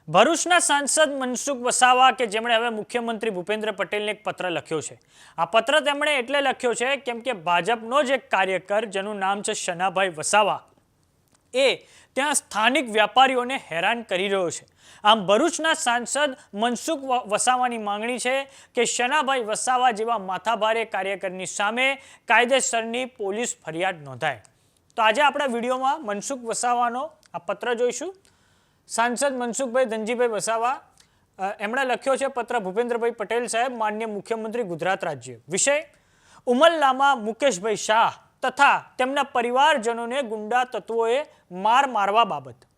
ભરૂચના સાંસદ મનસુખ વસાવા કે જેમણે હવે મુખ્યમંત્રી ભૂપેન્દ્ર પટેલને એક પત્ર લખ્યો છે। આ પત્ર તેમણે એટલે લખ્યો છે કેમ કે ભાજપનો જ એક કાર્યકર જેનું નામ છે શનાભાઈ વસાવા એ ત્યાં સ્થાનિક વ્યાપારીઓને હેરાન કરી રહ્યો છે। આમ ભરૂચના સાંસદ મનસુખ વસાવાની માંગણી છે કે શનાભાઈ વસાવા જેવા માથાભારે કાર્યકરની સામે કાયદેસરની પોલીસ ફરિયાદ નોંધાય। તો આજે આપણા વિડીયોમાં મનસુખ વસાવાનો આ પત્ર જોઈશું। सांसद मनसुखभाई धनजीभाई वसावा एमणे लख्यो छे पत्र भूपेन्द्रभाई पटेल साहेब माननीय मुख्यमंत्री गुजरात राज्य। विषय उमरलामा मुकेशभाई शाह तथा तेमना परिवारजनोने गुंडा तत्वोए मार मारवा बाबत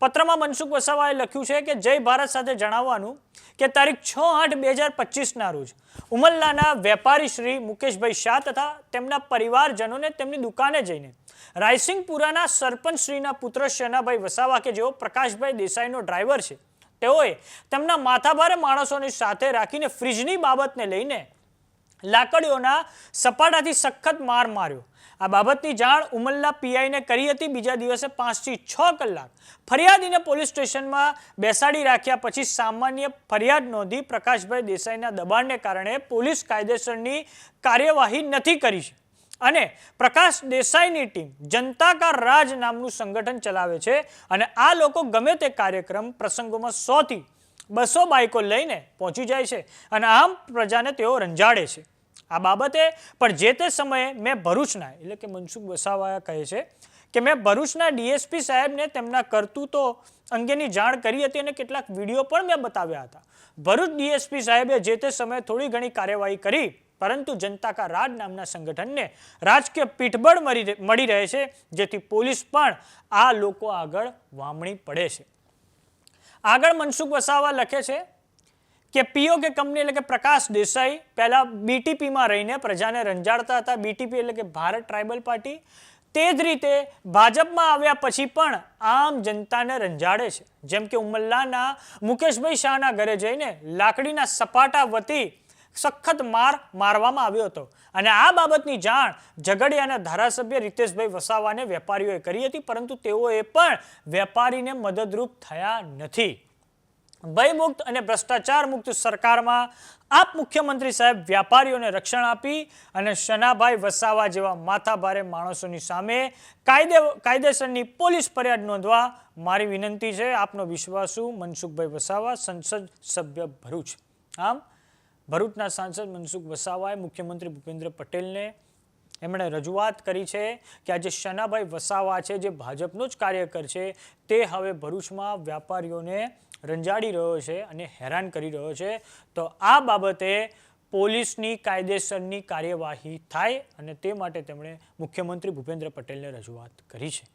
पत्रमां मनसुख वसावाए लख्युं छे के जय भारत साथे जणाववानुं के तारीख 6/8/2025 ना रोज उमरलाना वेपारी श्री मुकेशभाई शाह तथा तेमना परिवारजनोने तेमनी दुकाने जईने रायसिंगपुराना सरपंच श्रीना पुत्र शनाभाई वसावा के जेओ प्रकाशभाई देसाईनो ड्राइवर छे तेओए तेमना माथाभारे माणसोनी साथे राखीने फ्रीजनी बाबतने लईने लाकड़ीओना सपाटाथी सखत मार मार्यो। आ बाबतनी जाण उमरला पीआई ने करी हती। बीजा दिवसे 5 થી 6 कलाक फरियादीने पोलीस स्टेशन में बेसाड़ी राख्या पछी सामान्य फरियाद नोंधी प्रकाशभाई देसाईना दबाणने कारणे पोलीस कायदेसरनी कार्यवाही नथी करी छे अने प्रकाश देसाईनी टीम जनता का राज नामनु संगठन चलावे छे अने आ लोको गमे ते कार्यक्रम प्रसंगोमां 100 થી 200 बाइको लईने पहोंची जाय छे अने आम प्रजाने तेओ रंजाड़े छे। आ बाबते पण जे ते समये मैं भरूचना एटले के मनसुख वसावा कहे छे के मैं भरूचना डीएसपी साहेबने तेमना करतूतो अंगेनी जाण करी हती अने केटलाक विडियो पण मैं बताव्या हता। भरूच डीएसपी साहेबे जे ते समये थोड़ी घणी कार्यवाही करी परंतु जनता का राज नामना संगठन ने राजकीय पीठबळ मળી रहे छे जेथी पोलीस पण आ लोको आगळ वामणी पड़े छे। आगळ मनसुख वसावा लखे छे के पीओ के कंपनी એટલે કે પ્રકાશ દેસાઈ પહેલા બીટીપી માં રહીને પ્રજાને રંજાડતા હતા। બીટીપી એટલે કે ભારત ટ્રાઇબલ પાર્ટી તે જ રીતે ભાજપમાં આવ્યા પછી પણ આમ જનતાને રંજાડે છે। જેમ કે ઉમરલાના મુકેશભાઈ શાહના ઘરે જઈને લાકડીના સપાટા વતી સખત માર મારવામાં આવ્યો હતો અને આ બાબતની જાણ ઝઘડિયાના ધારાસભ્ય રીતેશભાઈ વસાવાને વેપારીઓએ કરી હતી પરંતુ તેઓએ પણ વેપારીને મદદરૂપ થયા નથી। भयमुक्त અને भ्रष्टाचार मुक्त सरकार में आप मुख्यमंत्री साहेब व्यापारीओने रक्षण आपी अने शनाभाई वसावा जेवा माथाभारे माणसोनी सामे कायदेसरनी पोलीस फरियाद नोंधवा मारी विनंती है। आपनो विश्वासू मनसुखभाई वसावा संसद सभ्य भरूच। आम भरूचना सांसद मनसुख वसावाए मुख्यमंत्री भूपेन्द्र पटेल ने एमणे रजूआत करी छे कि आज शनाभाई वसावा छे जे भाजपनो ज कार्यकर छे ते हवे भरूचमां व्यापारीओने रंजाड़ी रह्यो छे अने हैरान करी रह्यो छे। तो आ बाबते पोलीसनी कायदेसरनी कार्यवाही थाय अने ते माटे तेमणे मुख्यमंत्री भूपेन्द्र पटेलने रजूआत करी छे।